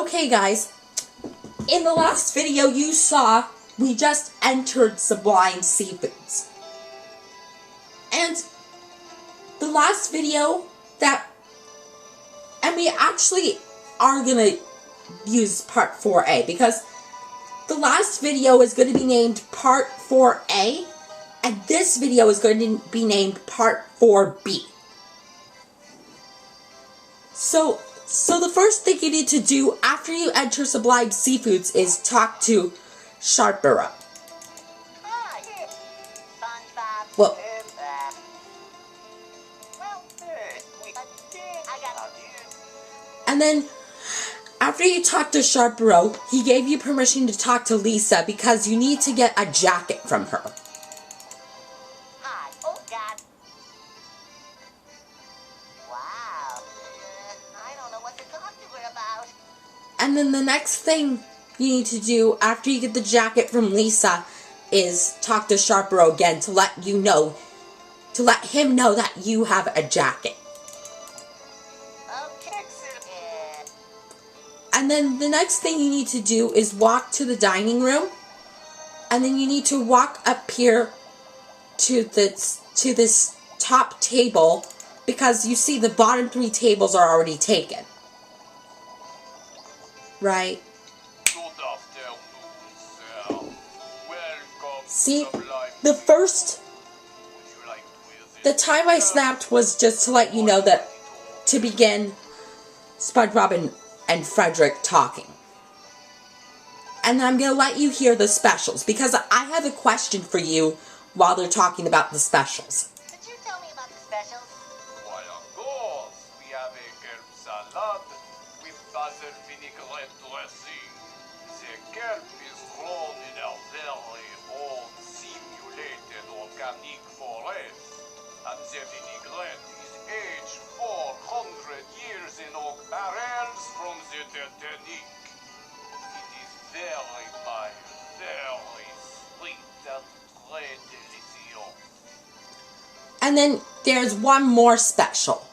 Okay guys, in the last video you saw, we just entered Sublime Seafoods. And the last video and we actually are gonna use part 4A because the last video is going to be named part 4A and this video is going to be named part 4B. So the first thing you need to do after you enter Sublime Seafoods is talk to Sharpera. Hi, SpongeBob. Well, and then after you talk to Sharpero, he gave you permission to talk to Lisa because you need to get a jacket from her. Hi. Oh, God. Wow. I don't know what to talk to her about. And then the next thing you need to do after you get the jacket from Lisa is talk to Sharpero again to let him know that you have a jacket. Okay. And then the next thing you need to do is walk to the dining room. And then you need to walk up here to this top table because you see the bottom 3 tables are already taken. Right? See, the time I snapped was just to let you know that to begin SpongeBob and Frederick talking. And I'm going to let you hear the specials because I have a question for you while they're talking about the specials. Could you tell me about the specials? Why, of course. We have a kelp salad with basil vinaigrette dressing. The kelp is grown in a very old simulated organic forest, and the vinaigrette is aged 400 years in oak barrels from the Titanic. It is very mild, very sweet, and très delicious. And then there's one more special.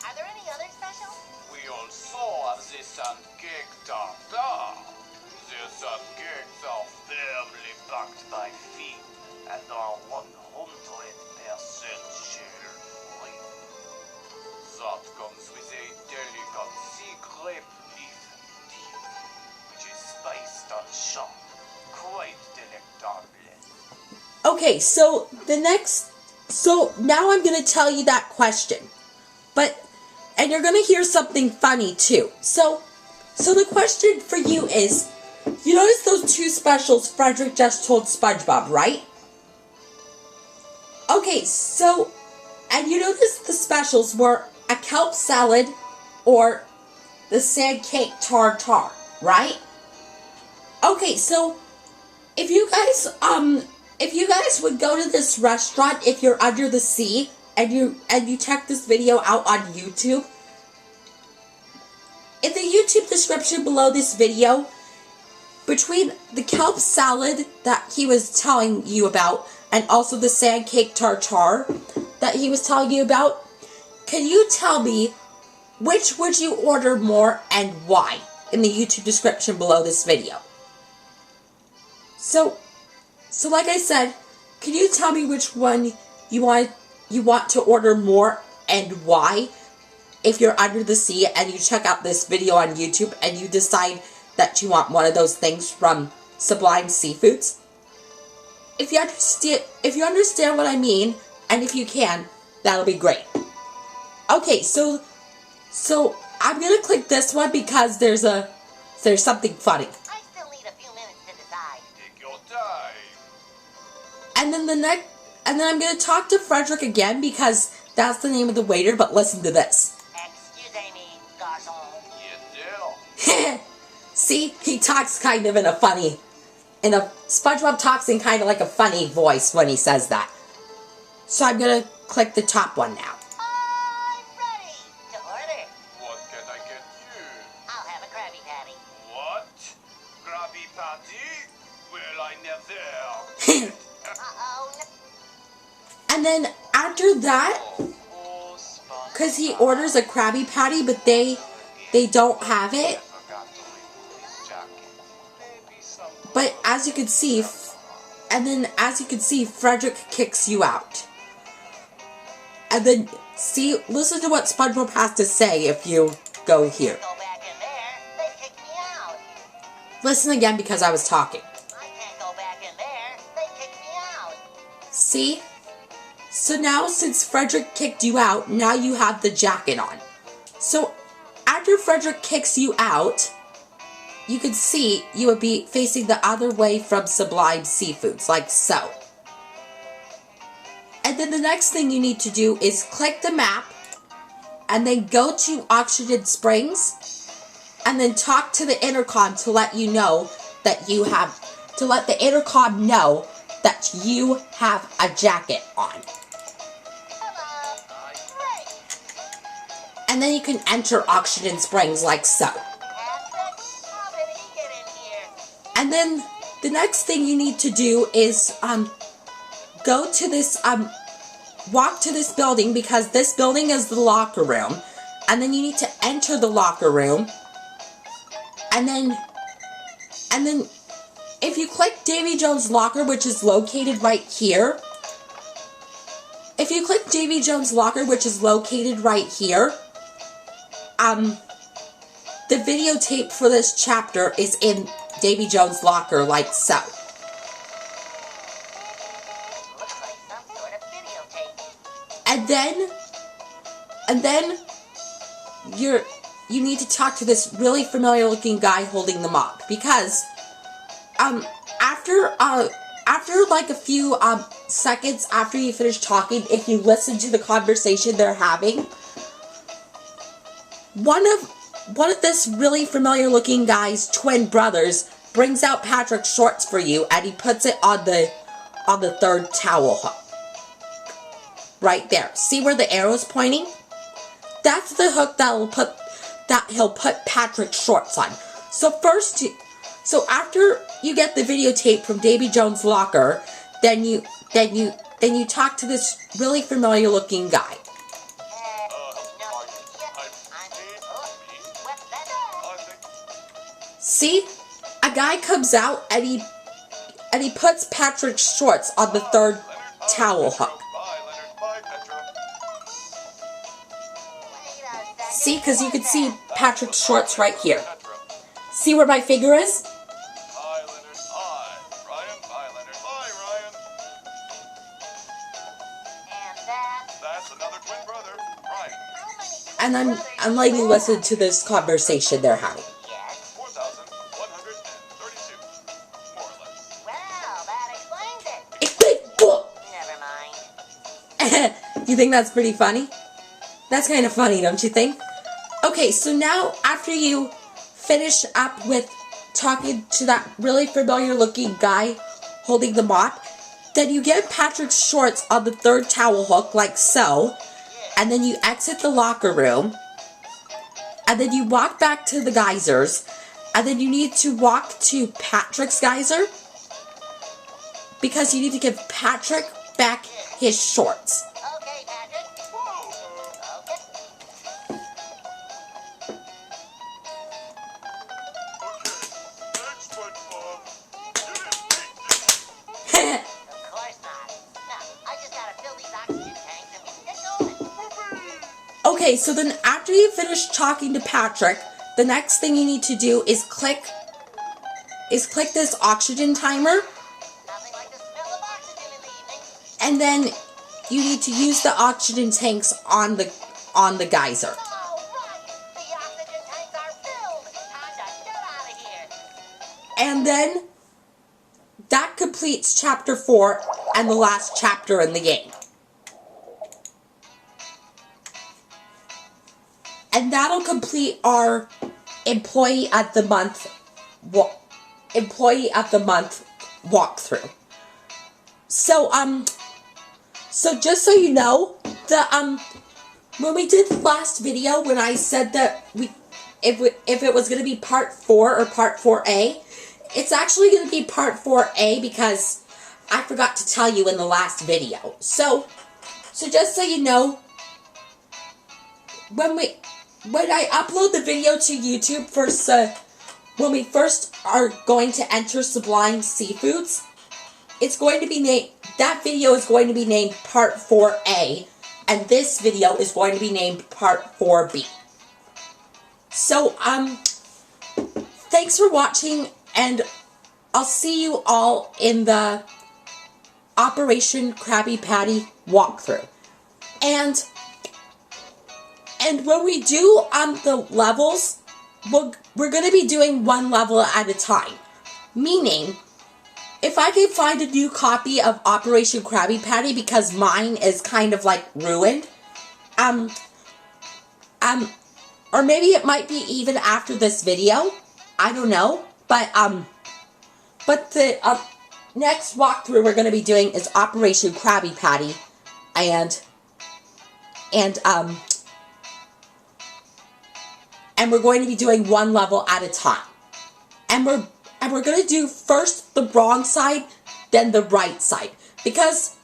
Are there any other specials? We also have the sand cake tartare. The sand cakes are firmly packed by feet and are 100% shell-free. That comes with a delicate sea grape leaf tea, which is spiced and sharp, quite delectable. Okay, so now I'm going to tell you that question. And you're going to hear something funny too. So the question for you is, you notice those 2 specials Frederick just told SpongeBob, right? Okay, and you notice the specials were a kelp salad or the sand cake tartare, right? Okay, so if you guys would go to this restaurant if you're under the sea and you check this video out on YouTube, in the YouTube description below this video, between the kelp salad that he was telling you about and also the sand cake tartare that he was telling you about, can you tell me which would you order more and why in the YouTube description below this video? So like I said, can you tell me which one you want to order more and why if you're under the sea and you check out this video on YouTube and you decide that you want one of those things from Sublime Seafoods? If you understand what I mean, and if you can, that'll be great. Okay, so I'm gonna click this one because there's something funny. I still need a few minutes to decide. Take your time. And then I'm gonna talk to Frederick again because that's the name of the waiter, but listen to this. Excusez-me, garçon. Yes, dear. See, he talks kind of SpongeBob talks in kind of like a funny voice when he says that. So I'm gonna click the top one now. I'm ready to order. What can I get you? I'll have a Krabby Patty. What? Krabby Patty? Well, I never. Uh-oh. And then after that, Oh, because he orders a Krabby Patty, but they don't have it. But as you can see, Frederick kicks you out. And then, see, listen to what SpongeBob has to say if you go here. Go back in there. They kicked me out. Listen again because I was talking. I can't go back in there. They kicked me out. See? So now, since Frederick kicked you out, now you have the jacket on. So, after Frederick kicks you out, you can see you would be facing the other way from Sublime Seafoods, like so. And then the next thing you need to do is click the map, and then go to Oxygen Springs, and then talk to the intercom to let you know that you have, to let the intercom know that you have a jacket on. Hello. Great. And then you can enter Oxygen Springs like so. Patrick, how did he get in here? And then the next thing you need to do is go to this walk to this building, because this building is the locker room. And then you need to enter the locker room. And then if you click Davy Jones' locker, which is located right here. If you click Davy Jones' locker, which is located right here, the videotape for this chapter is in Davy Jones' locker, like so. Looks like some sort of videotape. And then you need to talk to this really familiar looking guy holding the mop, because after like a few seconds after you finish talking, if you listen to the conversation they're having, one of this really familiar looking guy's twin brothers brings out Patrick's shorts for you, and he puts it on the third towel hook. Right there. See where the arrow's pointing? That's the hook that he'll put Patrick's shorts on. So after you get the videotape from Davy Jones' locker, then you talk to this really familiar looking guy. See? A guy comes out and he puts Patrick's shorts on the third towel hook. See, because you can see Patrick's shorts right here. See where my finger is? Hi, Leonard. Hi, Ryan. Hi, Leonard. Hi, Ryan. And That's another twin brother, Ryan. And I'm letting you listen to this conversation they're having. yes. 4,132, more or less. Well, that explains it. Never mind. You think that's pretty funny? That's kind of funny, don't you think? Okay, so now after you finish up with talking to that really familiar looking guy holding the mop, then you get Patrick's shorts on the third towel hook like so, and then you exit the locker room, and then you walk back to the geysers, and then you need to walk to Patrick's geyser, because you need to give Patrick back his shorts. Okay, Patrick. Okay. Thanks, SpongeBob. Of course not. No, I just gotta fill these oxygen tanks and we can get going. Okay, so then after you finish talking to Patrick, the next thing you need to do is click this oxygen timer, Nothing like the smell of oxygen in the evening. and then you need to use the oxygen tanks on the geyser. All right. The oxygen tanks are filled. Time to get out of here. And then that completes chapter 4 and the last chapter in the game. And that'll complete our employee of the month walkthrough. So just so you know, when we did the last video, when I said that if it was going to be part 4 or part 4A, it's actually going to be part 4A because I forgot to tell you in the last video. So just so you know, when I upload the video to YouTube when we first are going to enter Sublime Seafoods, it's going to be named, that video is going to be named Part 4A, and this video is going to be named Part 4B. So, thanks for watching, and I'll see you all in the Operation Krabby Patty walkthrough. And when we do the levels, we're going to be doing one level at a time. Meaning, if I can find a new copy of Operation Krabby Patty, because mine is kind of like ruined, or maybe it might be even after this video, I don't know, but the next walkthrough we're going to be doing is Operation Krabby Patty, and we're going to be doing one level at a time. And we're going to do first the wrong side, then the right side. Because,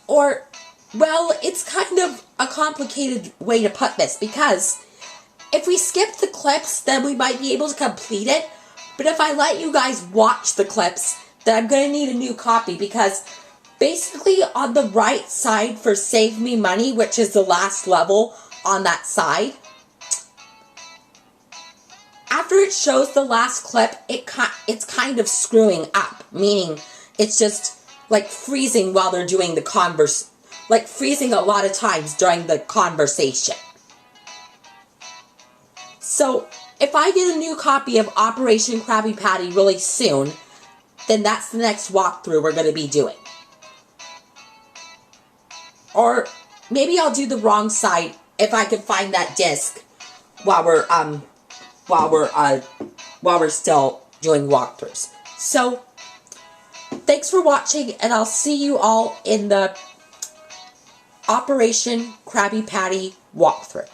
well, it's kind of a complicated way to put this. Because if we skip the clips, then we might be able to complete it. But if I let you guys watch the clips, then I'm going to need a new copy. Because basically on the right side for Save Me Money, which is the last level on that side, after it shows the last clip, it's kind of screwing up, meaning it's just like freezing while they're doing the like freezing a lot of times during the conversation. So if I get a new copy of Operation Krabby Patty really soon, then that's the next walkthrough we're going to be doing. Or maybe I'll do the wrong side if I can find that disc while we're still doing walkthroughs. So, thanks for watching, and I'll see you all in the Operation Krabby Patty walkthrough.